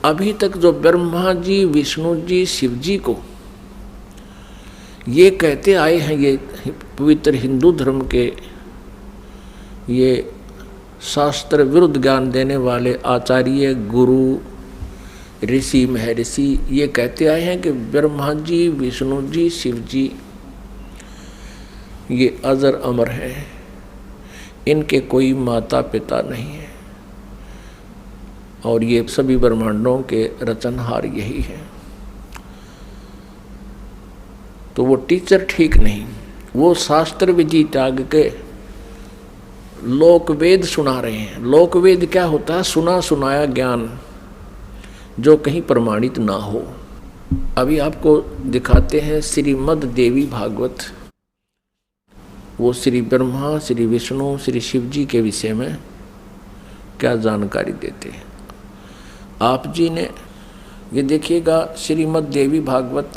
अभी तक जो ब्रह्मा जी, विष्णु जी, शिव जी को ये कहते आए हैं, ये पवित्र हिंदू धर्म के ये शास्त्र विरुद्ध ज्ञान देने वाले आचार्य, गुरु, ऋषि, महर्षि ये कहते आए हैं कि ब्रह्मा जी, विष्णु जी, शिव जी ये अजर अमर हैं, इनके कोई माता पिता नहीं है और ये सभी ब्रह्मांडों के रचनहार यही हैं। तो वो टीचर ठीक नहीं, वो शास्त्र विधि त्याग के लोक वेद सुना रहे हैं। लोक वेद क्या होता है? सुना सुनाया ज्ञान जो कहीं प्रमाणित ना हो। अभी आपको दिखाते हैं श्रीमद् देवी भागवत। वो श्री ब्रह्मा, श्री विष्णु, श्री शिव जी के विषय में क्या जानकारी देते हैं। आप जी ने ये देखिएगा, श्रीमद् देवी भागवत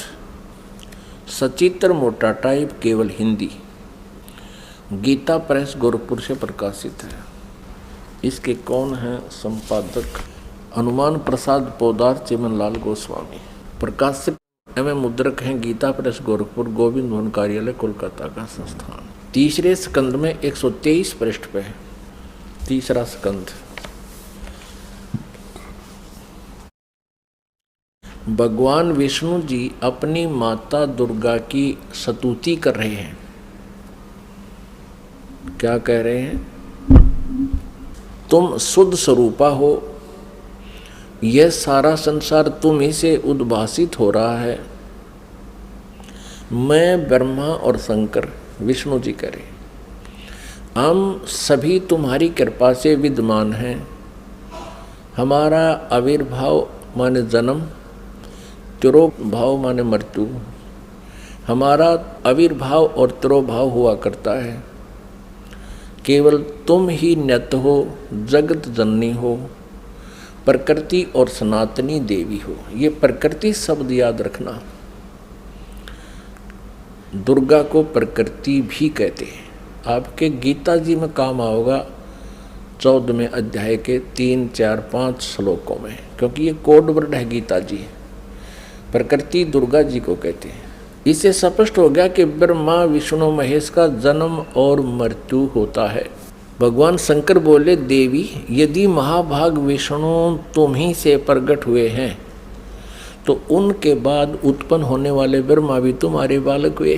सचित्र मोटा टाइप, केवल हिंदी, गीता प्रेस गोरखपुर से प्रकाशित है। इसके कौन हैं संपादक? हनुमान प्रसाद पोदार, चिमनलाल गोस्वामी। प्रकाशक एवं मुद्रक हैं गीता प्रेस गोरखपुर, गोविंद भवन कार्यालय, कोलकाता का संस्थान। तीसरे स्कंद में 123 पृष्ठ पे है, तीसरा स्कंद। भगवान विष्णु जी अपनी माता दुर्गा की स्तुति कर रहे हैं। क्या कह रहे हैं? तुम शुद्ध स्वरूपा हो, यह सारा संसार तुम ही से उद्भासित हो रहा है। मैं, ब्रह्मा और शंकर, विष्णु जी करें, हम सभी तुम्हारी कृपा से विद्यमान हैं। हमारा आविर्भाव माने जन्म, तिरोभाव माने मृत्यु, हमारा आविर्भाव और तिरोभाव हुआ करता है। केवल तुम ही नित्य हो, जगत जननी हो, प्रकृति और सनातनी देवी हो। ये प्रकृति शब्द याद रखना। दुर्गा को प्रकृति भी कहते हैं। आपके गीता जी में काम आओगा 14वें अध्याय के 3, 4, 5 श्लोकों में, क्योंकि ये कोड वर्ड है गीता जी। प्रकृति दुर्गा जी को कहते हैं। इससे स्पष्ट हो गया कि ब्रह्मा, विष्णु, महेश का जन्म और मृत्यु होता है। भगवान शंकर बोले, देवी यदि महाभाग विष्णु तुम ही से प्रकट हुए हैं तो उनके बाद उत्पन्न होने वाले ब्रह्मा भी तुम्हारे बालक हुए।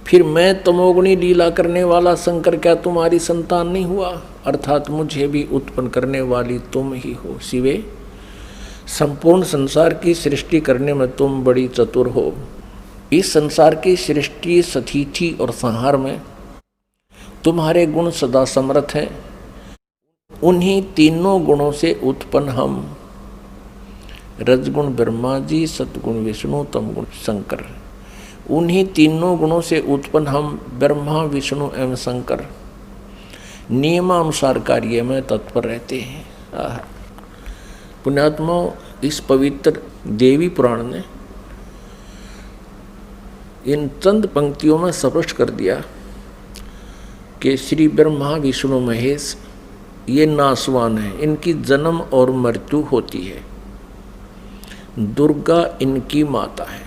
फिर मैं तमोगुणी लीला करने वाला शंकर क्या तुम्हारी संतान नहीं हुआ? अर्थात मुझे भी उत्पन्न करने वाली तुम ही हो। शिवे, संपूर्ण संसार की सृष्टि करने में तुम बड़ी चतुर हो। इस संसार की सृष्टि, स्थिति और संहार में तुम्हारे गुण सदा समर्थ हैं। उन्हीं तीनों गुणों से उत्पन्न हम, रजगुण ब्रह्मा जी, सतगुण विष्णु, तमगुण शंकर, उन्हीं तीनों गुणों से उत्पन्न हम ब्रह्मा, विष्णु एवं शंकर नियमानुसार कार्य में तत्पर रहते हैं। पुण्यात्मा, इस पवित्र देवी पुराण ने इन चंद पंक्तियों में स्पष्ट कर दिया कि श्री ब्रह्मा, विष्णु, महेश ये नासवान हैं, इनकी जन्म और मृत्यु होती है। दुर्गा इनकी माता है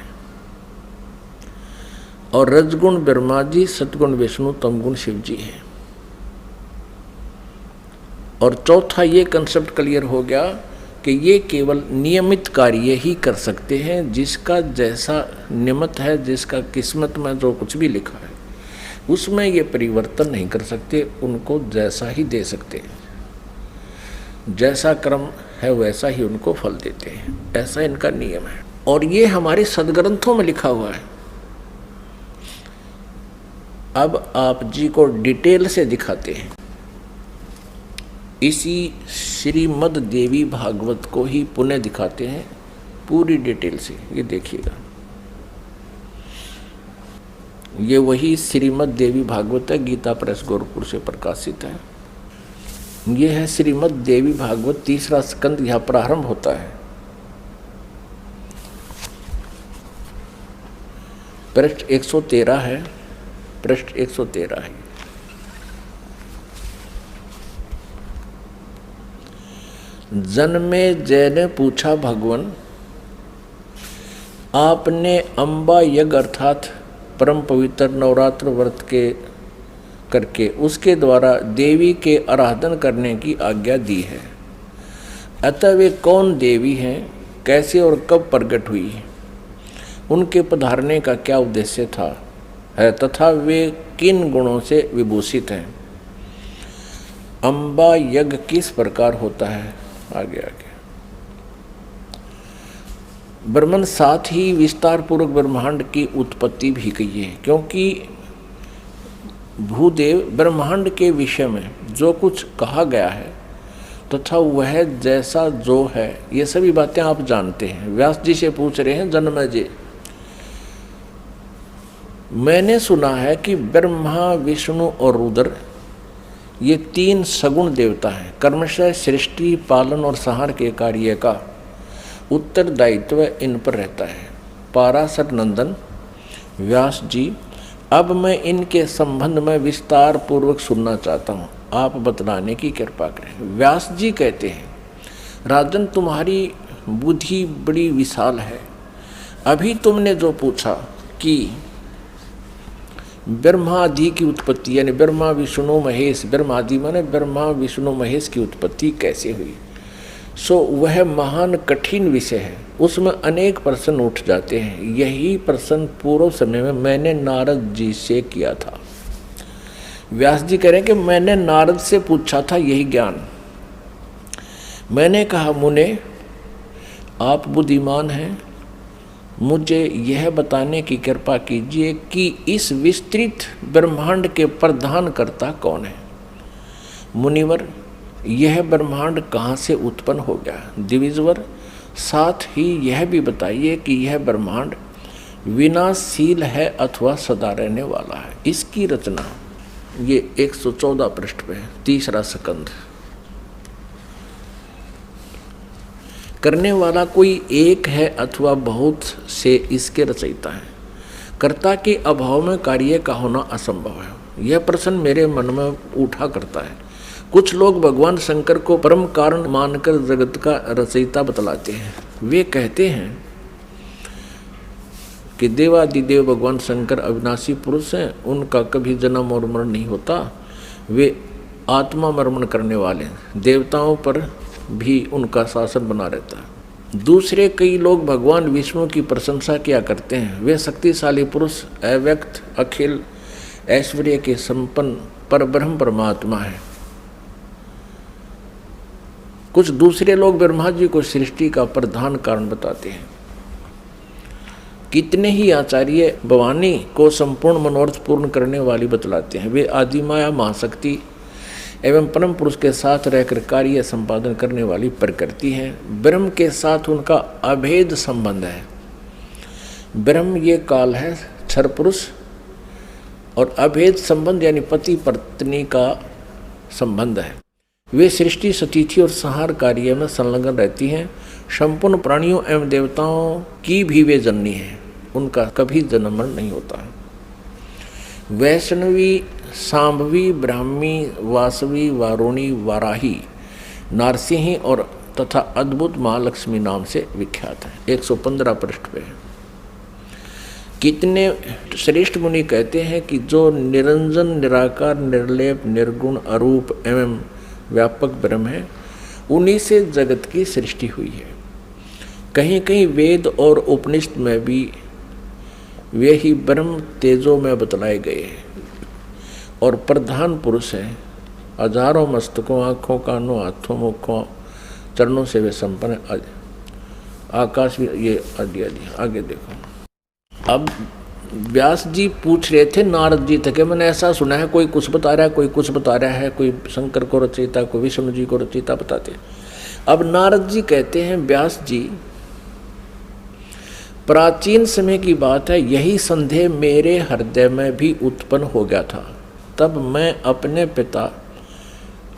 और रजगुण ब्रह्मा जी, सतगुण विष्णु, तमगुण शिव जी है। और चौथा ये कंसेप्ट क्लियर हो गया कि ये केवल नियमित कार्य ही कर सकते हैं। जिसका जैसा नियमित है, जिसका किस्मत में जो कुछ भी लिखा है उसमें ये परिवर्तन नहीं कर सकते, उनको जैसा ही दे सकते हैं। जैसा कर्म है वैसा ही उनको फल देते हैं, ऐसा इनका नियम है। और ये हमारे सदग्रंथों में लिखा हुआ है। अब आप जी को डिटेल से दिखाते हैं। इसी श्रीमद् देवी भागवत को ही पुनः दिखाते हैं पूरी डिटेल से। ये देखिएगा, ये वही श्रीमद् देवी भागवत है, गीता प्रेस गोरखपुर से प्रकाशित है। ये है श्रीमद् देवी भागवत, तीसरा स्कंद यहाँ प्रारंभ होता है। पृष्ठ 113 है, पृष्ठ 113 है। जन्मेजय ने पूछा, भगवान आपने अम्बा यज्ञ अर्थात परम पवित्र नवरात्र व्रत के करके उसके द्वारा देवी के आराधन करने की आज्ञा दी है, अतः वे कौन देवी हैं, कैसे और कब प्रकट हुई, उनके पधारने का क्या उद्देश्य था है तथा वे किन गुणों से विभूषित हैं। अम्बा यज्ञ किस प्रकार होता है, आगे आगे ब्रह्मन साथ ही विस्तार पूर्वक ब्रह्मांड की उत्पत्ति भी कही है, क्योंकि भूदेव ब्रह्मांड के विषय में जो कुछ कहा गया है तथा वह जैसा जो है ये सभी बातें आप जानते हैं। व्यास जी से पूछ रहे हैं, जन्मेजय मैंने सुना है कि ब्रह्मा विष्णु और रुद्र ये तीन सगुण देवता हैं। कर्मशः सृष्टि पालन और संहार के कार्य का उत्तरदायित्व इन पर रहता है। पाराशर नंदन व्यास जी, अब मैं इनके संबंध में विस्तार पूर्वक सुनना चाहता हूँ, आप बतलाने की कृपा करें। व्यास जी कहते हैं, राजन तुम्हारी बुद्धि बड़ी विशाल है। अभी तुमने जो पूछा कि ब्रह्मादि की उत्पत्ति यानी ब्रह्मा विष्णु महेश, ब्रह्मादि माने ब्रह्मा विष्णु महेश की उत्पत्ति कैसे हुई, सो वह महान कठिन विषय है, उसमें अनेक प्रश्न उठ जाते हैं। यही प्रश्न पूर्व समय में मैंने नारद जी से किया था। व्यास जी कह रहे हैं कि मैंने नारद से पूछा था यही ज्ञान। मैंने कहा, मुने आप बुद्धिमान हैं, मुझे यह बताने की कृपा कीजिए कि इस विस्तृत ब्रह्मांड के प्रधानकर्ता कौन है। मुनिवर, यह ब्रह्मांड कहाँ से उत्पन्न हो गया। द्विजवर, साथ ही यह भी बताइए कि यह ब्रह्मांड विनाशशील है अथवा सदा रहने वाला है। इसकी रचना ये 114 पृष्ठ पे है, तीसरा स्कंध। करने वाला कोई एक है अथवा बहुत से इसके रचयिता है। कर्ता के अभाव में कार्य का होना असंभव है। यह प्रश्न मेरे मन में उठा करता है। कुछ लोग भगवान शंकर को परम कारण मानकर जगत का रचयिता बतलाते हैं। वे कहते हैं कि देवादिदेव भगवान शंकर अविनाशी पुरुष हैं, उनका कभी जन्म और मरण नहीं होता, वे आत्मा मर्मण करने वाले हैं, देवताओं पर भी उनका शासन बना रहता है। दूसरे कई लोग भगवान विष्णु की प्रशंसा किया करते हैं। वे शक्तिशाली पुरुष, अव्यक्त, अखिल ऐश्वर्य के संपन्न परब्रह्म परमात्मा है। कुछ दूसरे लोग ब्रह्मा जी को सृष्टि का प्रधान कारण बताते हैं। कितने ही आचार्य भवानी को संपूर्ण मनोरथ पूर्ण करने वाली बतलाते हैं। वे आदिमाया महाशक्ति एवं परम पुरुष के साथ रहकर कार्य संपादन करने वाली प्रकृति है। ब्रह्म के साथ उनका अभेद संबंध है। ब्रह्म ये काल है, क्षर पुरुष, और अभेद संबंध यानी पति पत्नी का संबंध है। वे सृष्टि सतिथि और संहार कार्य में संलग्न रहती हैं। संपूर्ण प्राणियों एवं देवताओं की भी वे जननी है, उनका कभी जन्म मरण नहीं होता। वैष्णवी, सांभवी, ब्राह्मी, वासवी, वारुणी, वाराही, नारसिंही और तथा अद्भुत महालक्ष्मी नाम से विख्यात है। 115 पृष्ठ पे। कितने श्रेष्ठ मुनि कहते हैं कि जो निरंजन, निराकार, निर्लेप, निर्गुण, अरूप एवं व्यापक ब्रह्म है, उन्हीं से जगत की सृष्टि हुई है। कहीं कहीं वेद और उपनिषद में भी वे ही ब्रह्म तेजों में बतलाए गए हैं और प्रधान पुरुष हैं। हजारों मस्तकों, आँखों, कानों, हाथों, मुखों, चरणों से वे संपन्न आकाश भी ये आगे देखो। अब व्यास जी पूछ रहे थे नारद जी तक, मैंने ऐसा सुना है कोई कुछ बता रहा है, कोई कुछ बता रहा है, कोई शंकर को रचयिता, कोई विष्णु जी को रचयिता बताते हैं। अब नारद जी कहते हैं, व्यास जी प्राचीन समय की बात है, यही संदेह मेरे हृदय में भी उत्पन्न हो गया था। तब मैं अपने पिता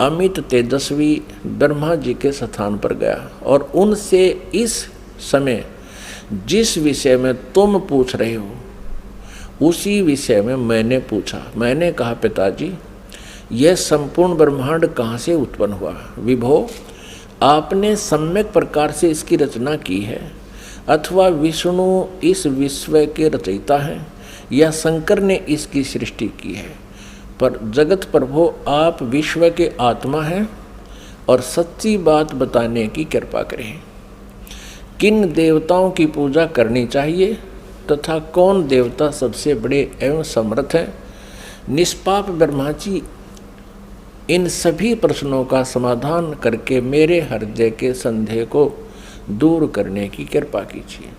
अमित तेजस्वी ब्रह्मा जी के स्थान पर गया और उनसे इस समय जिस विषय में तुम पूछ रहे हो उसी विषय में मैंने पूछा। मैंने कहा, पिताजी यह संपूर्ण ब्रह्मांड कहाँ से उत्पन्न हुआ। विभो, आपने सम्यक प्रकार से इसकी रचना की है, अथवा विष्णु इस विश्व के रचयिता हैं, या शंकर ने इसकी सृष्टि की है। पर जगत प्रभु आप विश्व के आत्मा हैं और सच्ची बात बताने की कृपा करें। किन देवताओं की पूजा करनी चाहिए तथा कौन देवता सबसे बड़े एवं समर्थ हैं? निष्पाप ब्रह्मा जी, इन सभी प्रश्नों का समाधान करके मेरे हृदय के संदेह को दूर करने की कृपा कीजिए।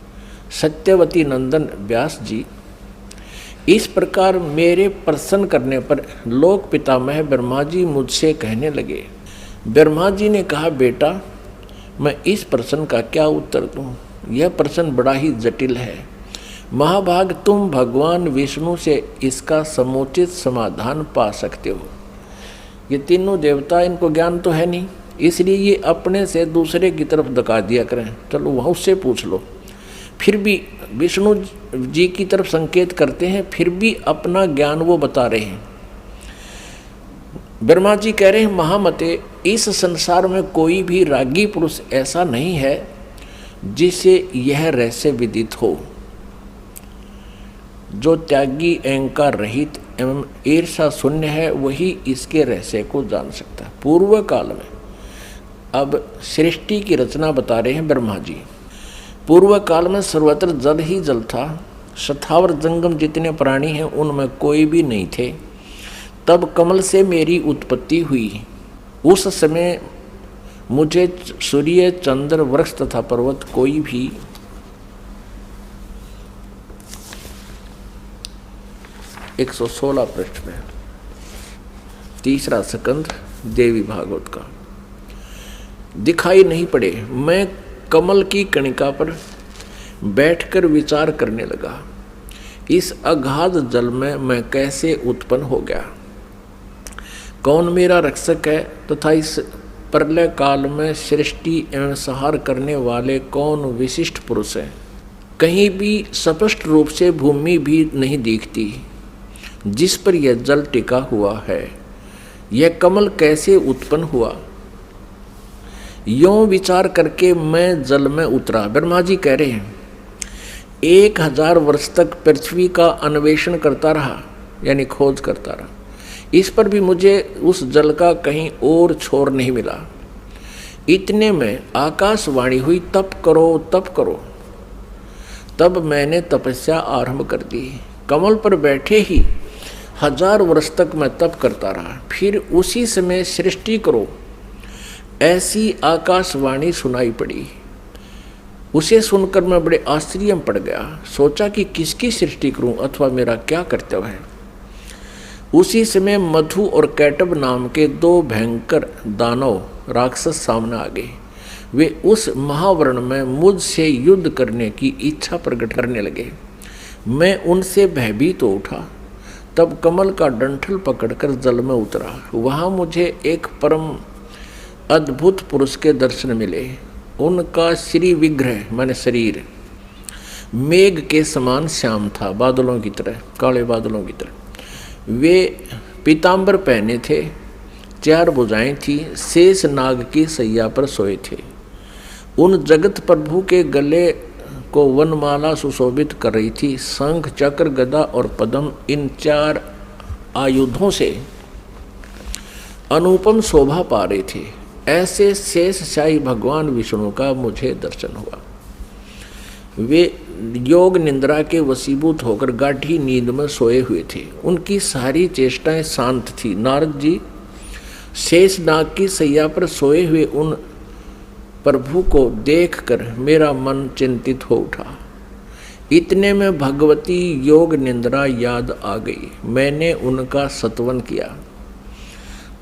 सत्यवती नंदन व्यास जी, इस प्रकार मेरे प्रश्न करने पर लोक पितामह ब्रह्मा जी मुझसे कहने लगे। ब्रह्मा जी ने कहा, बेटा मैं इस प्रश्न का क्या उत्तर दूं? यह प्रश्न बड़ा ही जटिल है। महाभाग, तुम भगवान विष्णु से इसका समुचित समाधान पा सकते हो। ये तीनों देवता, इनको ज्ञान तो है नहीं, इसलिए ये अपने से दूसरे की तरफ धका दिया करें। चलो वहाँ उससे पूछ लो। फिर भी विष्णु जी की तरफ संकेत करते हैं, फिर भी अपना ज्ञान वो बता रहे हैं। ब्रह्मा जी कह रहे हैं, महामते, इस संसार में कोई भी रागी पुरुष ऐसा नहीं है जिसे यह रहस्य विदित हो। जो त्यागी, अहंकार रहित एवं ईर्षा शून्य है, वही इसके रहस्य को जान सकता है। पूर्व काल में, अब सृष्टि की रचना बता रहे हैं ब्रह्मा जी। पूर्व काल में सर्वत्र जल ही जल था। स्थावर जंगम जितने प्राणी हैं उनमें कोई भी नहीं थे। तब कमल से मेरी उत्पत्ति हुई। उस समय मुझे सूर्य, चंद्र, वृक्ष तथा पर्वत कोई भी 116 पृष्ठ में 3रा स्कंध देवी भागवत का दिखाई नहीं पड़े। मैं कमल की कणिका पर बैठकर विचार करने लगा, इस अगाध जल में मैं कैसे उत्पन्न हो गया, कौन मेरा रक्षक है तथा इस प्रलय काल में सृष्टि एवं संहार करने वाले कौन विशिष्ट पुरुष हैं। कहीं भी स्पष्ट रूप से भूमि भी नहीं दिखती जिस पर यह जल टिका हुआ है। यह कमल कैसे उत्पन्न हुआ, यों विचार करके मैं जल में उतरा। ब्रह्मा जी कह रहे हैं, 1000 वर्ष तक पृथ्वी का अन्वेषण करता रहा, यानी खोज करता रहा। इस पर भी मुझे उस जल का कहीं और छोर नहीं मिला। इतने में आकाशवाणी हुई, तप करो तप करो। तब मैंने तपस्या आरंभ कर दी। कमल पर बैठे ही 1000 वर्ष तक मैं तप करता रहा। फिर उसी समय सृष्टि करो, ऐसी आकाशवाणी सुनाई पड़ी। उसे सुनकर मैं बड़े आश्चर्य में पड़ गया। सोचा कि किसकी सृष्टि करूं अथवा मेरा क्या कर्तव्य है। उसी समय मधु और कैटब नाम के 2 भयंकर दानव राक्षस सामने आ गए। वे उस महावर्ण में मुझसे युद्ध करने की इच्छा प्रकट करने लगे। मैं उनसे भयभीत हो उठा। तब कमल का डंठल पकड़कर जल में उतरा। वहाँ मुझे एक परम अद्भुत पुरुष के दर्शन मिले। उनका श्री विग्रह माने शरीर मेघ के समान श्याम था, बादलों की तरह, काले बादलों की तरह। वे पीताम्बर पहने थे, 4 भुजाएं थी, शेष नाग की सैया पर सोए थे। उन जगत प्रभु के गले को वनमाला सुशोभित कर रही थी। शंख, चक्र, गदा और पद्म, इन 4 आयुधों से अनुपम शोभा पा रहे थे। ऐसे शेष शाही भगवान विष्णु का मुझे दर्शन हुआ। वे योग निंद्रा के वशीभूत होकर गाढ़ी नींद में सोए हुए थे। उनकी सारी चेष्टाएं शांत थी। नारद जी शेष नाग की सैया पर सोए हुए उन प्रभु को देखकर मेरा मन चिंतित हो उठा। इतने में भगवती योग निंद्रा याद आ गई। मैंने उनका सत्वन किया।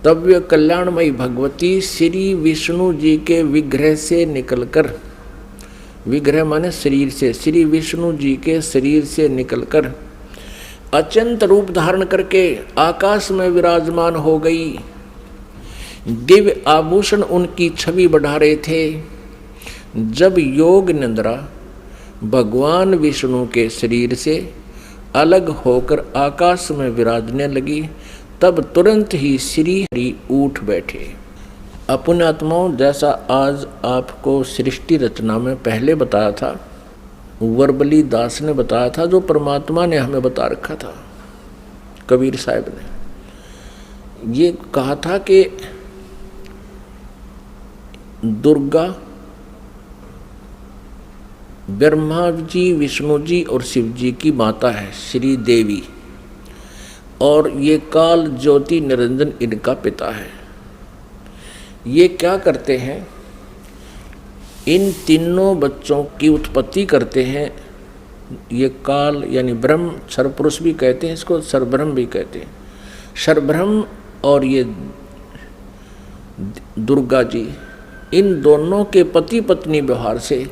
तब वे कल्याणमयी भगवती श्री विष्णु जी के विग्रह से निकलकर, विग्रह माने शरीर से, श्री विष्णु जी के शरीर से निकलकर अत्यंत रूप धारण करके आकाश में विराजमान हो गई। दिव्य आभूषण उनकी छवि बढ़ा रहे थे। जब योग निंद्रा भगवान विष्णु के शरीर से अलग होकर आकाश में विराजने लगी, तब तुरंत ही श्री हरि उठ बैठे। अपने आत्माओं, जैसा आज आपको सृष्टि रचना में पहले बताया था, वर्बली दास ने बताया था, जो परमात्मा ने हमें बता रखा था, कबीर साहब ने ये कहा था कि दुर्गा ब्रह्मा जी, विष्णु जी और शिव जी की माता है, श्री देवी, और ये काल ज्योति निरंजन इनका पिता है। ये क्या करते हैं, इन तीनों बच्चों की उत्पत्ति करते हैं। ये काल यानी ब्रह्म, सर्वपुरुष भी कहते हैं इसको, सर्वब्रह्म भी कहते हैं। सर्वब्रह्म और ये दुर्गा जी, इन दोनों के पति पत्नी व्यवहार से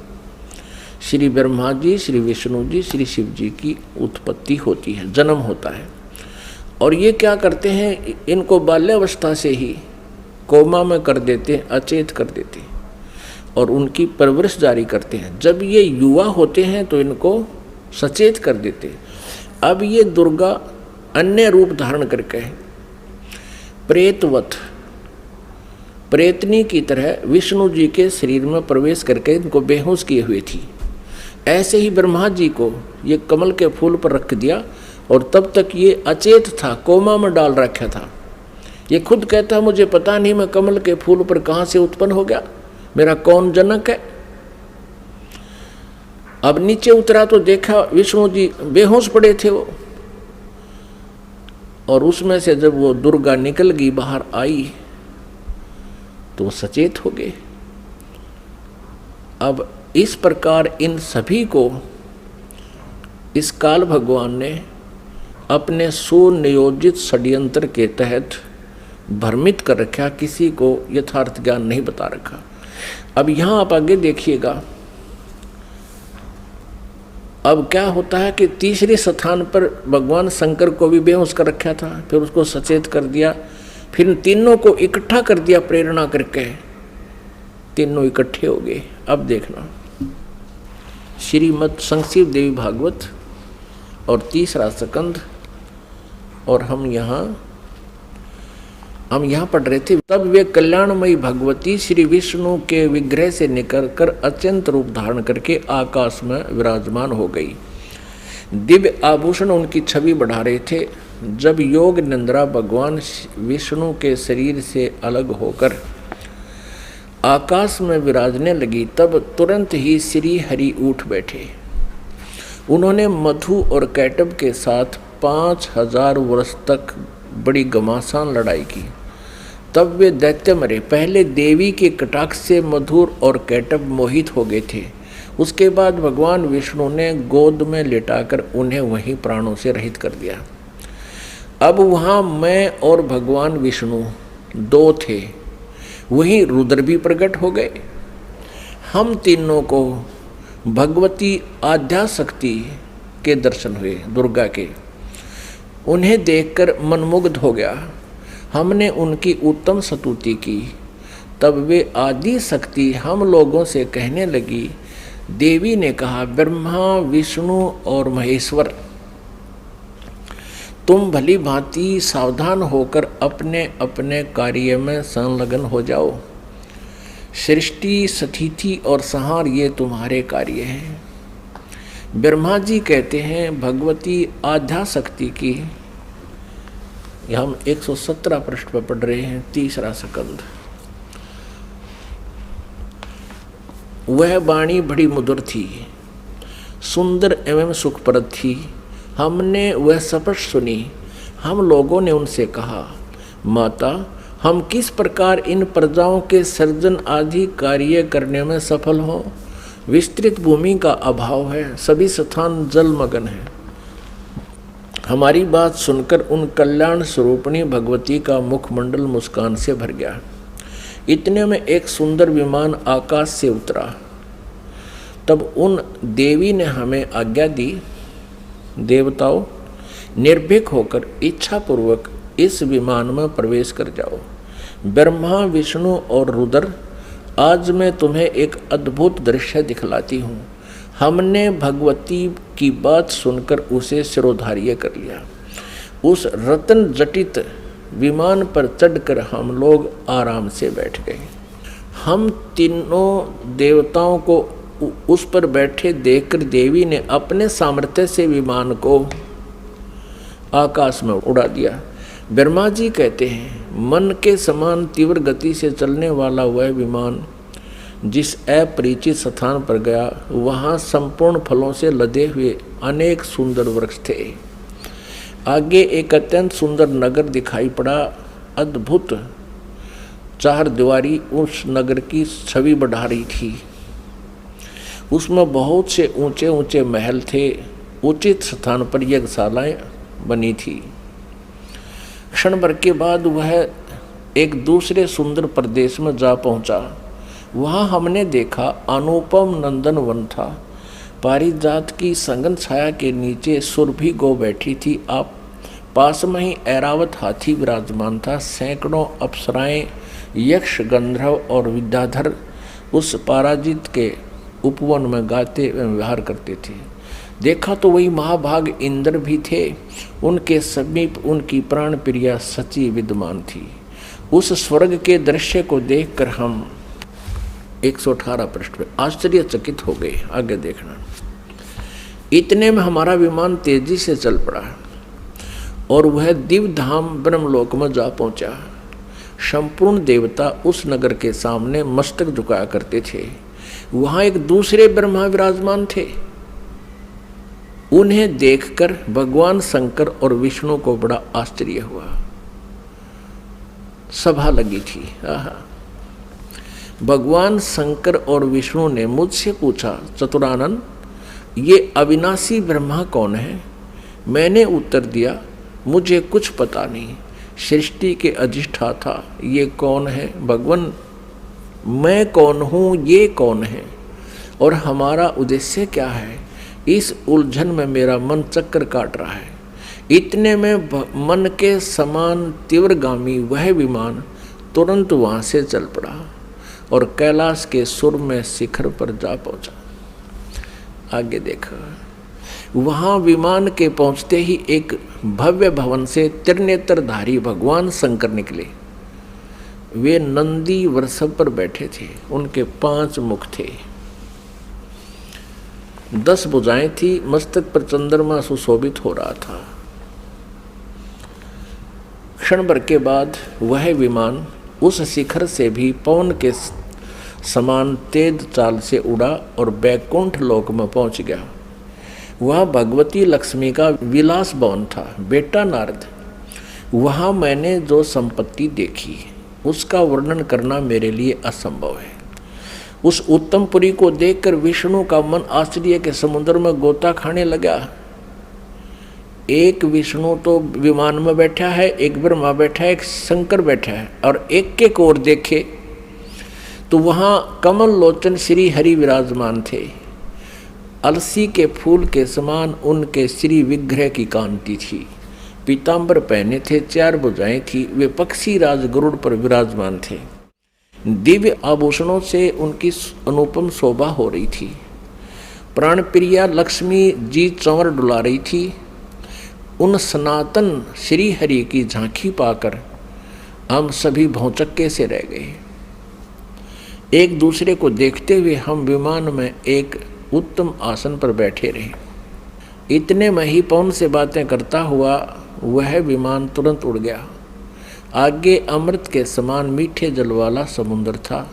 श्री ब्रह्मा जी, श्री विष्णु जी, श्री शिव जी की उत्पत्ति होती है, जन्म होता है। और ये क्या करते हैं, इनको बाल्यावस्था से ही कोमा में कर देते हैं, अचेत कर देते हैं और उनकी परवरिश जारी करते हैं। जब ये युवा होते हैं तो इनको सचेत कर देते हैं। अब ये दुर्गा अन्य रूप धारण करके प्रेतवत, प्रेतनी की तरह विष्णु जी के शरीर में प्रवेश करके इनको बेहोश किए हुए थी। ऐसे ही ब्रह्मा जी को ये कमल के फूल पर रख दिया और तब तक ये अचेत था, कोमा में डाल रखा था। ये खुद कहता मुझे पता नहीं मैं कमल के फूल पर कहाँ से उत्पन्न हो गया, मेरा कौन जनक है। अब नीचे उतरा तो देखा विष्णु जी बेहोश पड़े थे वो, और उसमें से जब वो दुर्गा निकल गई, बाहर आई, तो वो सचेत हो गए। अब इस प्रकार इन सभी को इस काल भगवान ने अपने सुनियोजित षड्यंत्र के तहत भ्रमित कर रखा, किसी को यथार्थ ज्ञान नहीं बता रखा। अब यहाँ आप आगे देखिएगा, अब क्या होता है कि तीसरे स्थान पर भगवान शंकर को भी बेहोश कर रखा था, फिर उसको सचेत कर दिया, फिर तीनों को इकट्ठा कर दिया प्रेरणा करके, तीनों इकट्ठे हो गए। अब देखना श्रीमद् संक्षिप्त देवी भागवत और तीसरा स्कंद, और हम यहाँ पढ़ रहे थे। तब वे कल्याणमयी भगवती श्री विष्णु के विग्रह से निकलकर अत्यंत रूप धारण करके आकाश में विराजमान हो गई। दिव्य आभूषण उनकी छवि बढ़ा रहे थे। जब योग निंद्रा भगवान विष्णु के शरीर से अलग होकर आकाश में विराजने लगी, तब तुरंत ही श्री हरि उठ बैठे। उन्होंने मधु और कैटब के साथ 5000 वर्ष तक बड़ी घमासान लड़ाई की। तब वे दैत्य मरे। पहले देवी के कटाक्ष से मधुर और कैटब मोहित हो गए थे। उसके बाद भगवान विष्णु ने गोद में लेटाकर उन्हें वहीं प्राणों से रहित कर दिया। अब वहाँ मैं और भगवान विष्णु दो थे, वहीं रुद्र भी प्रकट हो गए। हम तीनों को भगवती आद्याशक्ति के दर्शन हुए, दुर्गा के। उन्हें देखकर मनमुग्ध हो गया। हमने उनकी उत्तम स्तुति की। तब वे आदि शक्ति हम लोगों से कहने लगी। देवी ने कहा, ब्रह्मा विष्णु और महेश्वर, तुम भली भांति सावधान होकर अपने अपने कार्य में संलग्न हो जाओ। सृष्टि, स्थिति और संहार ये तुम्हारे कार्य हैं। ब्रह्मा जी कहते हैं, भगवती आद्याशक्ति की, हम 117 पृष्ठ पर पढ़ रहे हैं, तीसरा स्कंद। वह वाणी बड़ी मधुर थी, सुंदर एवं सुखप्रद थी। हमने वह स्पष्ट सुनी। हम लोगों ने उनसे कहा, माता, हम किस प्रकार इन प्रजाओं के सर्जन आदि कार्य करने में सफल हों? विस्तृत भूमि का अभाव है, सभी स्थान जलमग्न हैं। हमारी बात सुनकर उन कल्याण स्वरूपिणी भगवती का मुखमंडल मुस्कान से भर गया। इतने में एक सुंदर विमान आकाश से उतरा। तब उन देवी ने हमें आज्ञा दी, देवताओं, निर्भीक होकर इच्छापूर्वक इस विमान में प्रवेश कर जाओ। ब्रह्मा, विष्णु और रुद्र, आज मैं तुम्हें एक अद्भुत दृश्य दिखलाती हूँ। हमने भगवती की बात सुनकर उसे शिरोधार्य कर लिया। उस रत्न जटित विमान पर चढ़कर हम लोग आराम से बैठ गए। हम तीनों देवताओं को उस पर बैठे देखकर देवी ने अपने सामर्थ्य से विमान को आकाश में उड़ा दिया। ब्रह्मा जी कहते हैं, मन के समान तीव्र गति से चलने वाला वह विमान जिस अपरिचित स्थान पर गया, वहाँ संपूर्ण फलों से लदे हुए अनेक सुंदर वृक्ष थे। आगे एक अत्यंत सुंदर नगर दिखाई पड़ा। अद्भुत चार दीवारी उस नगर की छवि बढ़ा रही थी। उसमें बहुत से ऊंचे ऊंचे महल थे। उचित स्थान पर यज्ञशालाएं बनी थी। क्षण भर के बाद वह एक दूसरे सुंदर प्रदेश में जा पहुंचा। वहाँ हमने देखा अनुपम नंदन वन था। पारिजात की संगन छाया के नीचे सुरभि गौ बैठी थी। आप पास में ही ऐरावत हाथी विराजमान था। सैकड़ों अप्सराएं, यक्ष, गंधर्व और विद्याधर उस पराजित के उपवन में गाते व्यवहार करते थे। देखा तो वही महाभाग इंद्र भी थे। उनके समीप उनकी प्राण प्रिया सची विद्यमान थी। उस स्वर्ग के दृश्य को देखकर हम 118 पृष्ठ पे आश्चर्यचकित हो गए। आगे देखना। इतने में हमारा विमान तेजी से चल पड़ा और वह दिव्य धाम ब्रह्मलोक में जा पहुंचा। संपूर्ण देवता उस नगर के सामने मस्तक झुकाया करते थे। वहां एक दूसरे ब्रह्मा विराजमान थे। उन्हें देखकर भगवान शंकर और विष्णु को बड़ा आश्चर्य हुआ। सभा लगी थी। भगवान शंकर और विष्णु ने मुझसे पूछा, चतुरानन, ये अविनाशी ब्रह्मा कौन है? मैंने उत्तर दिया, मुझे कुछ पता नहीं। सृष्टि के अधिष्ठाता ये कौन है? भगवान, मैं कौन हूँ, ये कौन है, और हमारा उद्देश्य क्या है? इस उलझन में मेरा मन चक्कर काट रहा है। इतने में मन के समान तीव्रगामी वह विमान तुरंत वहाँ से चल पड़ा और कैलाश के सुर में शिखर पर जा पहुँचा। आगे देखा। वहाँ विमान के पहुँचते ही एक भव्य भवन से त्रिनेत्रधारी भगवान शंकर निकले। वे नंदी वृषभ पर बैठे थे। उनके 5 मुख थे, 10 भुजाएं थी। मस्तक पर चंद्रमा सुशोभित हो रहा था। क्षण भर के बाद वह विमान उस शिखर से भी पवन के समान तेज चाल से उड़ा और बैकुंठ लोक में पहुंच गया। वह भगवती लक्ष्मी का विलास भवन था। बेटा नारद, वहाँ मैंने जो संपत्ति देखी उसका वर्णन करना मेरे लिए असंभव है। उस उत्तम पुरी को देखकर विष्णु का मन आश्चर्य के समुद्र में गोता खाने लगा। एक विष्णु तो विमान में बैठा है, एक ब्रह्मा बैठा है, एक शंकर बैठा है, और एक के ओर देखे तो वहाँ कमल लोचन श्री हरि विराजमान थे। अलसी के फूल के समान उनके श्री विग्रह की कांति थी। पीताम्बर पहने थे, 4 भुजाएं थी। वे पक्षी राज गरुड़ पर विराजमान थे। दिव्य आभूषणों से उनकी अनुपम शोभा हो रही थी। प्राण प्रिया लक्ष्मी जी चंवर डुला रही थी। उन सनातन श्री हरि की झांकी पाकर हम सभी भौचक्के से रह गए। एक दूसरे को देखते हुए हम विमान में एक उत्तम आसन पर बैठे रहे। इतने में ही पवन से बातें करता हुआ वह विमान तुरंत उड़ गया। आगे अमृत के समान मीठे जल वाला समुद्र था।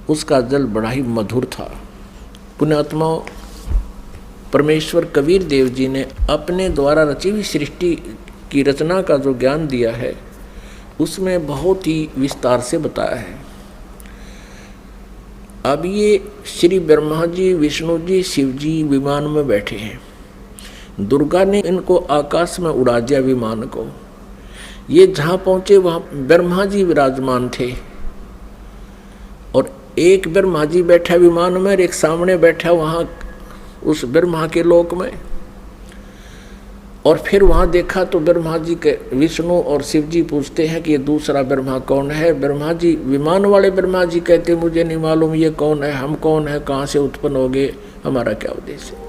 उसका जल बड़ा ही मधुर था। पुण्यात्माओं, परमेश्वर कबीर देव जी ने अपने द्वारा रची हुई सृष्टि की रचना का जो ज्ञान दिया है उसमें बहुत ही विस्तार से बताया है। अब ये श्री ब्रह्मा जी, विष्णु जी, शिव जी विमान में बैठे हैं। दुर्गा ने इनको आकाश में उड़ा दिया विमान को। ये जहाँ पहुँचे वहाँ ब्रह्मा जी विराजमान थे और एक ब्रह्मा जी बैठा विमान में और एक सामने बैठा वहाँ उस ब्रह्मा के लोक में। और फिर वहाँ देखा तो ब्रह्मा जी के विष्णु और शिव जी पूछते हैं कि ये दूसरा ब्रह्मा कौन है। ब्रह्मा जी, विमान वाले ब्रह्मा जी कहते मुझे नहीं मालूम ये कौन है, हम कौन है, कहाँ से उत्पन्न हो गए, हमारा क्या उद्देश्य है।